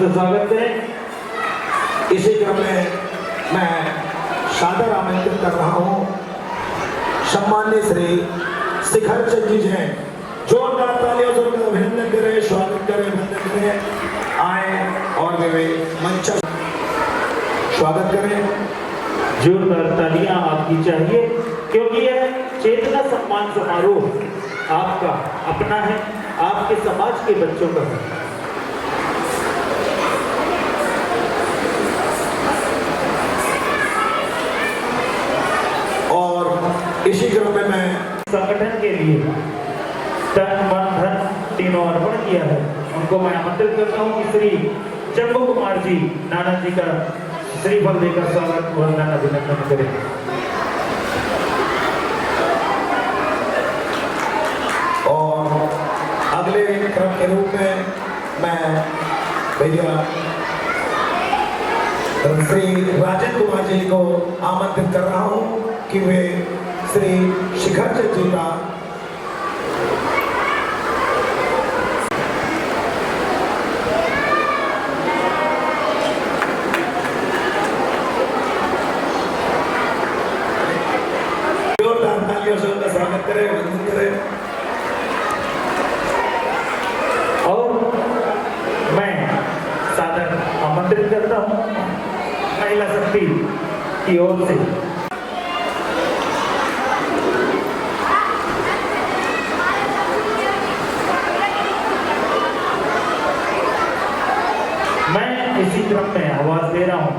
से स्वागत करें। इसी क्रम में मैं सादर आमंत्रित कर रहा हूँ सम्मान्य श्री शिखर चंद जी हैं। जोरदार तालियों से उनका अभिनंदन करें, स्वागत करें, वंदन करें। आए और वे मंच स्वागत करें। जोरदार तालियां आपकी चाहिए, क्योंकि यह चेतना सम्मान समारोह आपका अपना है, आपके समाज के बच्चों का है। और इसी क्रम में मैं संगठन के लिए तन मन धन तीनों अर्पण किया है, उनको मैं आमंत्रित करता हूँ कि श्री जम्बू कुमार जी नाना जी का श्रीफल देकर स्वागत वंदन अभिनंदन करें। और अगले क्रम के रूप में मैं भैया श्री राजेंद्र कुमार जी को आमंत्रित कर रहा हूं कि वे श्री शिखर चंद जी का जोरदार तालियों से उनका स्वागत करें, वंदन करें। और मैं सादर आमंत्रित करता हूँ महिला शक्ति की ओर से मैं इसी क्रम में आवाज दे रहा हूँ।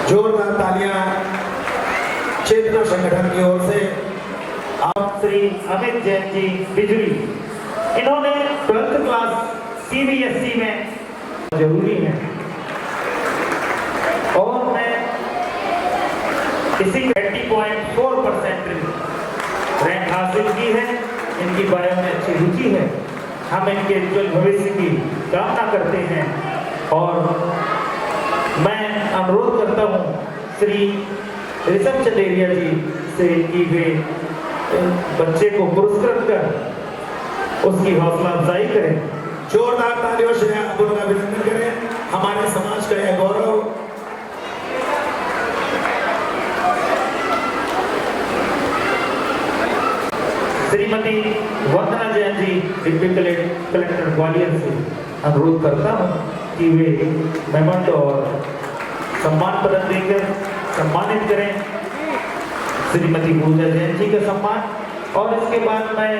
जोरदार तालियां चेतना संगठन की ओर से। आप श्री अमित जैन जी बिजली, इन्होंने 12th क्लास CBSE में जरूरी है और मैं इसी 80.4% रैंक हासिल की है। इनकी बायो में अच्छी रुचि है, हम इनके उज्जवल भविष्य की कामना करते हैं। और मैं अनुरोध करता हूँ श्री ऋषभ चंदेरिया जी से कि वे बच्चे को पुरस्कृत कर उसकी हौसला अफजाई करें। जोरदार तालियों से आप उनका अभिनंदन करें। हमारे समाज का यह गौरव। श्रीमती वंदना जैन जी डिप्टी कलेक्टर ग्वालियर से अनुरोध करता हूँ कि वे मेमोंटो और सम्मान पदक देकर सम्मानित करें श्रीमती पूजा जैन जी का सम्मान। और इसके बाद मैं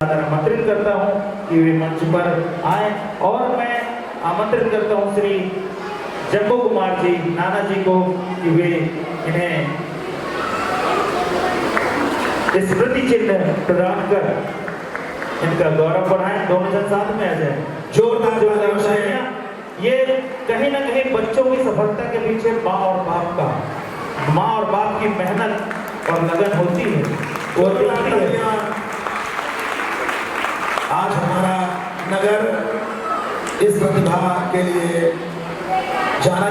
आमंत्रित करता हूं कि वे मंच पर आए और मैं आमंत्रित करता हूं श्री जम्बू कुमार जी नाना जी को कि वे इन्हें स्मृति चिन्ह प्रदान कर इनका गौरव बढ़ाएं। दोनों जन साथ में आ जाए। जोरदार तालियों से। ये कहीं ना कहीं बच्चों की सफलता के पीछे माँ और बाप की मेहनत और लगन होती है। वो आज हमारा नगर इस प्रतिभा के लिए जाना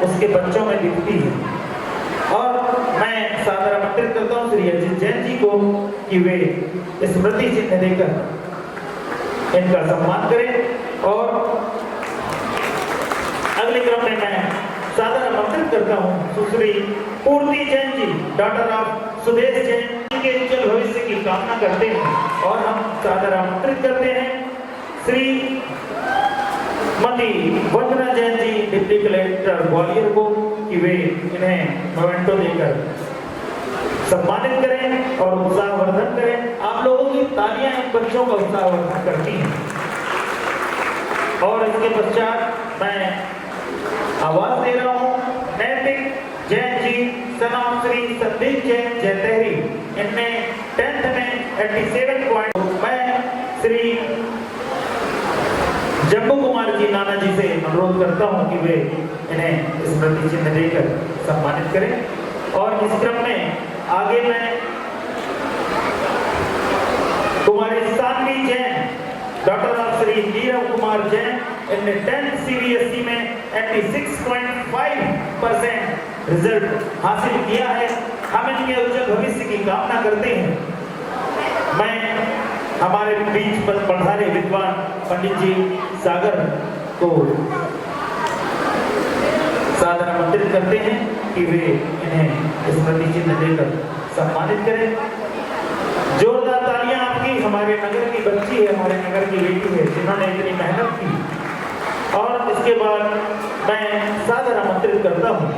उसके बच्चों में दिखती है। और मैं सादर आमंत्रित करता हूँ श्री अजित जैन जी को कि वे स्मृति चिन्ह देकर इनका सम्मान करें। और अगले क्रम में मैं सादर आमंत्रित करता हूँ सुश्री पूर्ति जैन जी, डॉक्टर ऑफ सुदेश जैन के उज्जवल भविष्य की कामना करते हैं। और हम सादर आमंत्रित करते हैं श्री मती वंदना जैन जी डिप्टी कलेक्टर ग्वालियर को कि वे इन्हें मोमेंटो देकर सम्मानित करें और उत्साहवर्धन करें। आप लोगों की तालियां इन बच्चों का उत्साहवर्धन करती हैं। और इसके पश्चात मैं आवाज दे रहा हूं नैतिक जैन जी, सनाम श्री संदीप जैन जयतहरी, इनने 10th में 87 पॉइंट। मैं श्री जम्बू कुमार जी नाना जी से अनुरोध करता हूं कि वे इन्हें स्मृति चिन्ह देकर सम्मानित करें। और इस क्रम में आगे मैं कुमारी सानवी जैन, डॉक्टर ऑफ श्री नीरव कुमार जैन, इनने 10th CBSE में 86.5% रिजल्ट हासिल किया है। हम इनके उज्जवल भविष्य की कामना करते हैं। मैं हमारे बीच पर पधारे विद्वान पंडित जी सागर को सादर आमंत्रित करते हैं कि वे इन्हें स्मृति चिन्ह देकर सम्मानित करें। जोरदार तालियां आपकी हमारे नगर की बच्ची है, हमारे नगर की बेटी है, जिन्होंने इतनी मेहनत की। और इसके बाद मैं सादर आमंत्रित करता हूं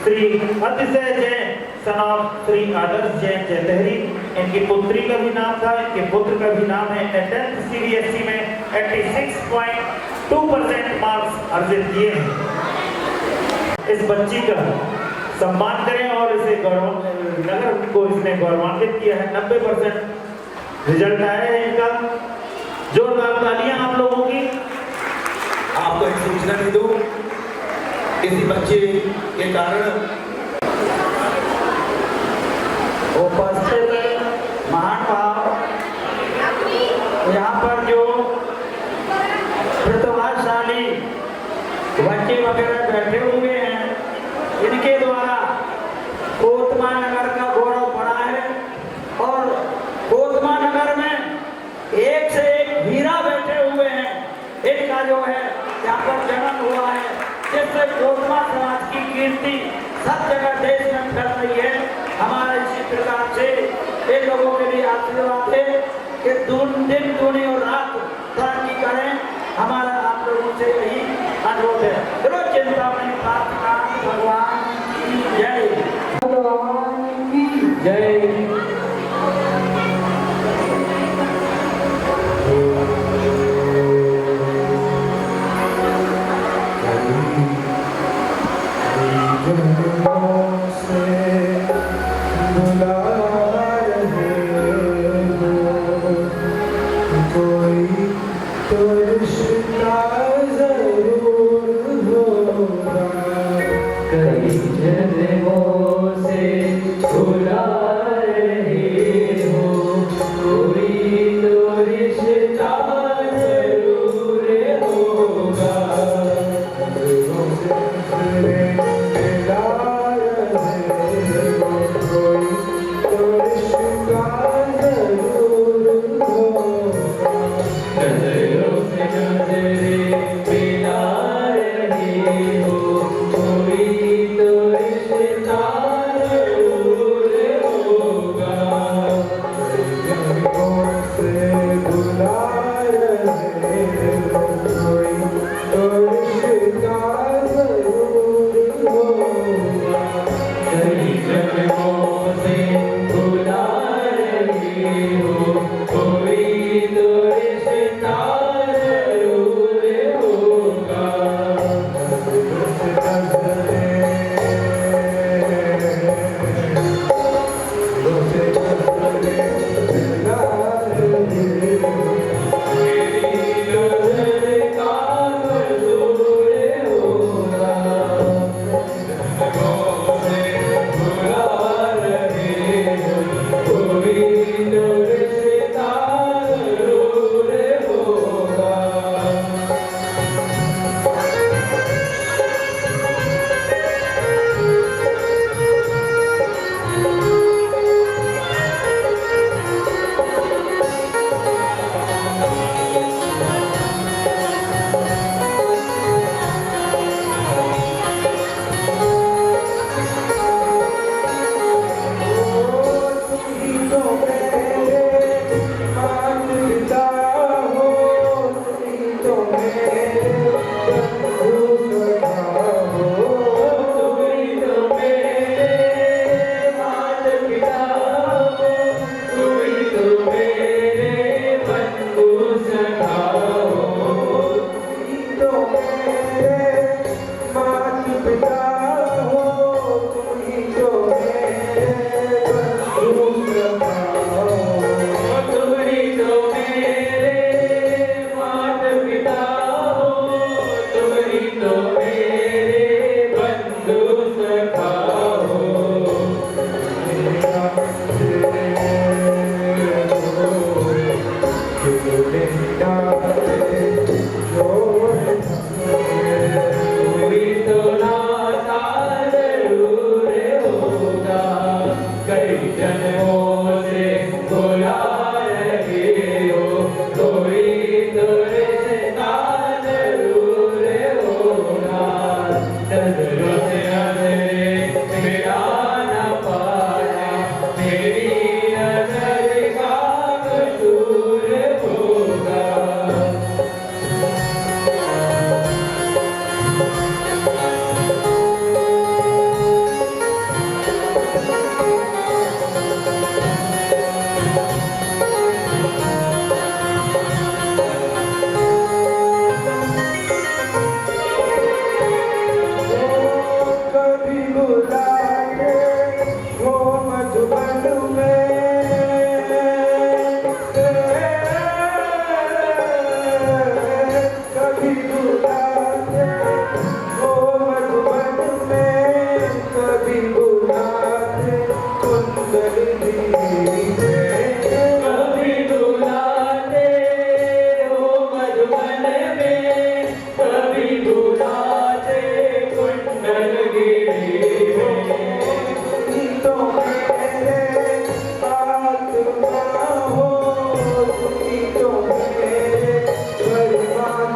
श्री अतिशय जैन, सनाम श्री आदर्श जैन जयतहरी। इनकी पुत्री का भी नाम था, इनके पुत्र का भी नाम है। 10th CBSE में 86.2% मार्क्स अर्जित किए हैं। इस बच्ची का सम्मान करें और इसे नगर को इसने गौरवान्वित किया है। 90% रिजल्ट आया है इनका। जोरदार तालियां आप लोगों की। आपको एक सूचना दे दूं, किसी बच्चे के कारण उपस्थित महान भाव, यहाँ पर जो प्रतिभाशाली बच्चे वगैरह बैठे हुए हैं, इनके द्वारा कोतमा नगर का गौरव बढ़ा है। और कोतमा नगर में एक से एक हीरा बैठे हुए हैं। इनका जो है यहाँ पर जन्म हुआ है, जिससे कोतमा समाज की कीर्ति सब जगह देश में फैल रही है। हमारा इसी प्रकार से इन लोगों के लिए आशीर्वाद है कि दिन दूनी और रात तरक्की करें। हमारा आप लोगों से यही अनुरोध है। चलो चिंतामणि प्रार्थना भगवान की जय, भगवान की जय। नजरों से नजरे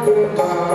Bye.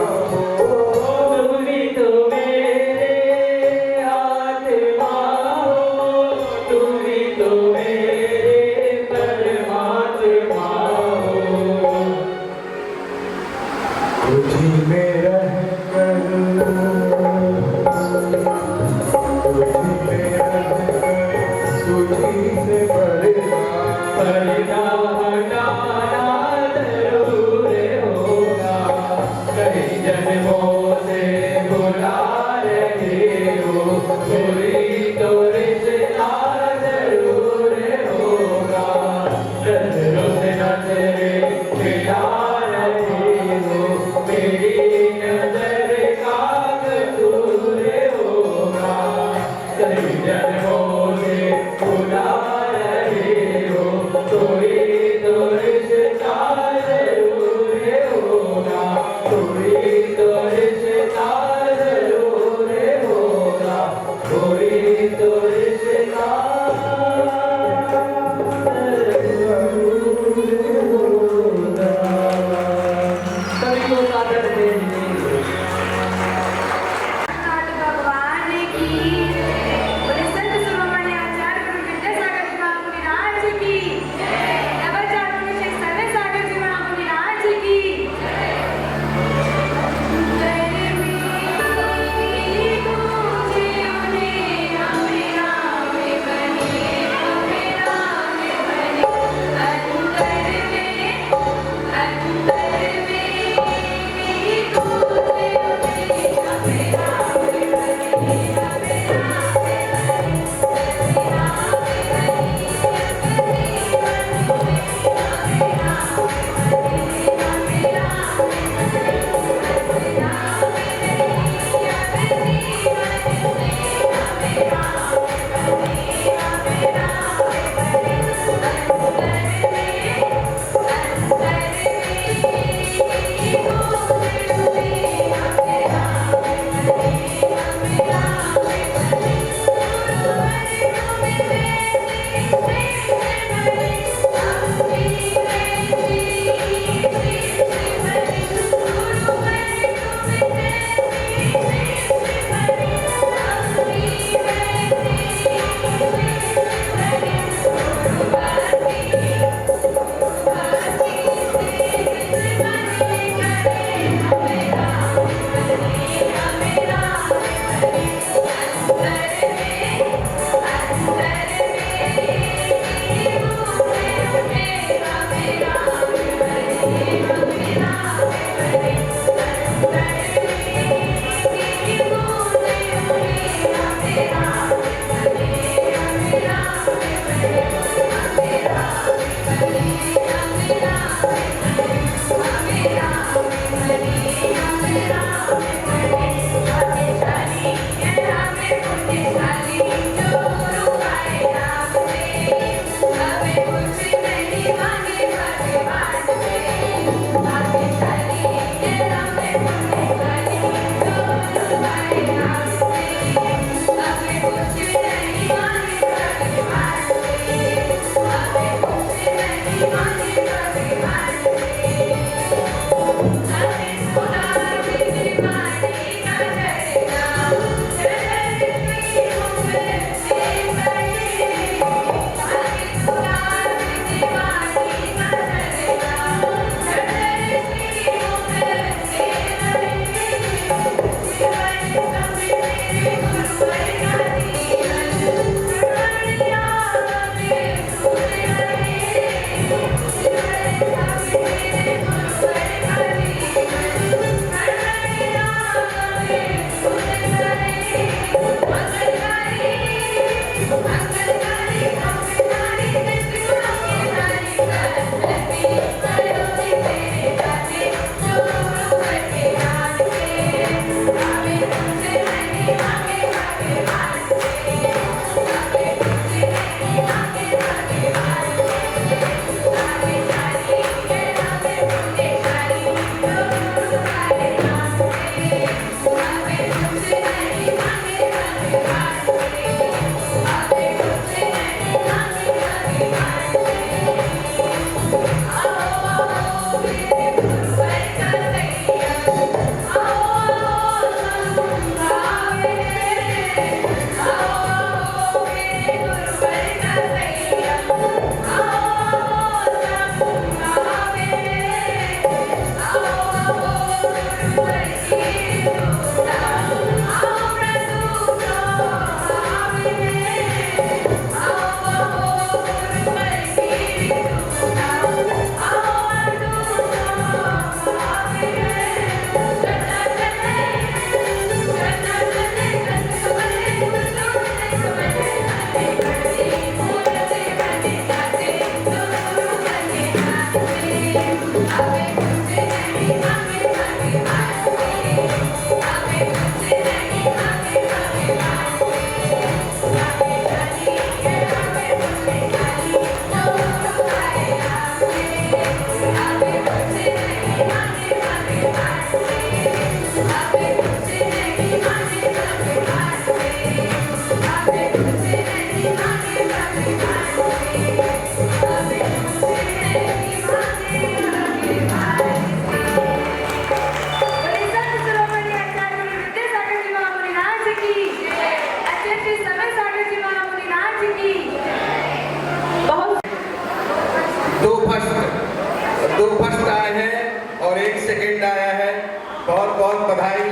बहुत बहुत बधाई।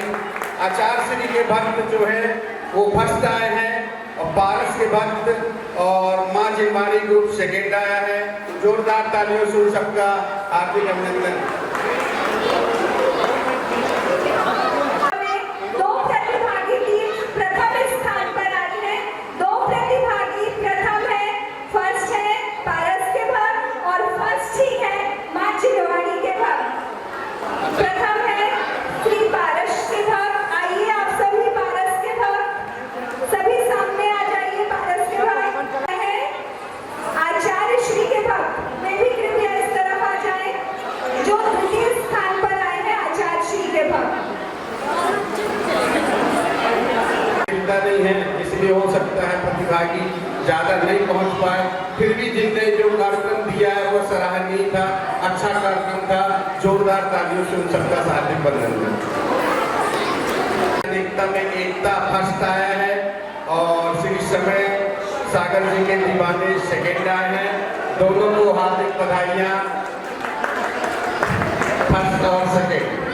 आचार्य श्री के भक्त जो है वो फर्स्ट आए हैं और पारस के भक्त और माँ जिनवानी ग्रुप सेकेंड आया है। जोरदार तालियों से उन सबका हार्दिक अभिनंदन। दो प्रतिभागी टीम प्रथम स्थान पर आई है। दो प्रतिभागी प्रथम है, फर्स्ट है पारस के भक्त और फर्स्ट ही है माँ जिनवानी के भक्त। प्रथम है श्री पारस के भक्त। आइए आप सभी पारस के भक्त सभी सामने आ जाइए। पारस के भक्त है आचार्य श्री के भक्त, वे भी कृपया इस तरफ आ जाएं, जो द्वितीय स्थान पर आए हैं आचार्य श्री के भक्त। चिंता नहीं है, इसलिए हो सकता है प्रतिभागी ज्यादा नहीं पहुंच पाए, फिर भी जिनने जो कार्यक्रम दिया है वो सराहनीय था, अच्छा कार्यक्रम था। जोरदार तालियों से उन सबका हार्दिक अभिनंदन। अनेकता में एकता फर्स्ट आया है और श्री समय सागर जी के दीवाने सेकेंड आए हैं। दोनों को हार्दिक बधाइयाँ, फर्स्ट और सेकेंड।